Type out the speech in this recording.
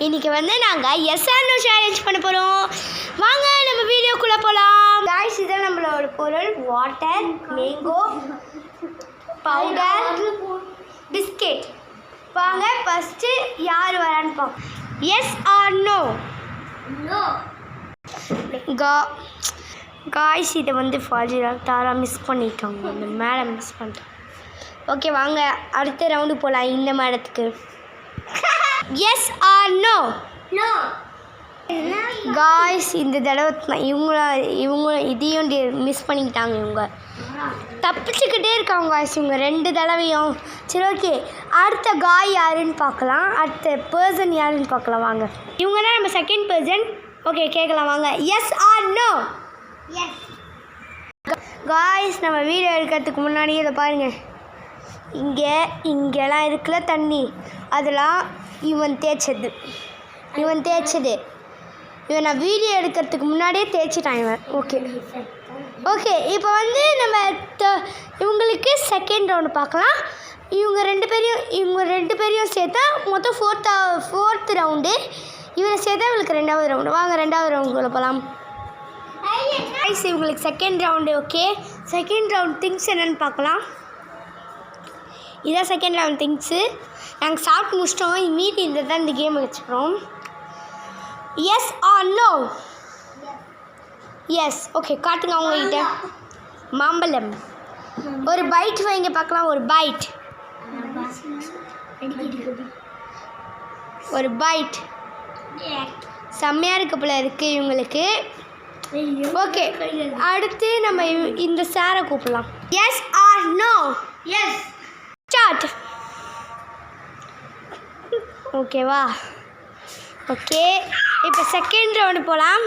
இன்றைக்கி வந்து நாங்கள் எஸ்ஆர்னோ சேலஞ்ச் பண்ண போகிறோம். வாங்க நம்ம வீடியோக்குள்ளே போகலாம். காய்ஸ் இதான் நம்மளோட பொருள். Water, mango powder, biscuit. வாங்க ஃபஸ்ட்டு யார் வரான்னு பார்ப்போம். S or no? காய்ஸ் இதை வந்து தாரா மிஸ் பண்ணிட்டாங்க. அந்த மேடம் மிஸ் பண்ணிட்டாங்க. ஓகே வாங்க அடுத்த ரவுண்டு போகலாம். இந்த மேடத்துக்கு yes or no? No. Guys இந்த தடவை இவங்க இதையும் மிஸ் பண்ணிக்கிட்டாங்க. இவங்க தப்பிச்சுக்கிட்டே இருக்காங்க காய்ஸ் இவங்க 2 தடவையும். சரி ஓகே அடுத்த காய் யாருன்னு பார்க்கலாம். அடுத்த பர்சன் யாருன்னு பார்க்கலாம் வாங்க. இவங்க தான் நம்ம செகண்ட் பர்சன். ஓகே கேட்கலாம் வாங்க. Yes or no? Yes. Guys நம்ம வீடியோ எடுக்கிறதுக்கு முன்னாடியே இதை பாருங்கள். இங்கெல்லாம் இருக்குல்ல தண்ணி, அதெல்லாம் இவன் தேய்ச்சது. இவன் நான் வீடியோ எடுக்கிறதுக்கு முன்னாடியே தேய்ச்சிட்டான் இவன். ஓகே இப்போ வந்து நம்ம இவங்களுக்கு செகண்ட் ரவுண்டு பார்க்கலாம். இவங்க ரெண்டு பேரையும் சேர்த்தா மொத்தம் ஃபோர்த் ரவுண்டு. இவரை சேர்த்தா இவங்களுக்கு 2வது ரவுண்டு. வாங்க 2வது ரவுண்டுக்குள்ளே போகலாம். இவங்களுக்கு second round. Okay second round things என்னென்னு பார்க்கலாம். இதான் செகண்ட் ரவுண்ட் திங்ஸு. நாங்கள் சாப்பிட்டு முடிச்சிட்டோம். மீதி இந்த தான் இந்த கேம் வச்சுக்கிறோம். Yes or no? Yes. Okay காட்டுங்க அவங்ககிட்ட. மாம்பழம். ஒரு பைட் வைங்க பார்க்கலாம். ஒரு பைட் செம்மையாக இருக்க போல இருக்குது இவங்களுக்கு. ஓகே அடுத்து நம்ம இந்த சாரை கூப்பிடலாம். Yes or no? Yes. Start. ஓகேவா? ஓகே இப்போ செகண்ட் ரவுண்டு போகலாம்.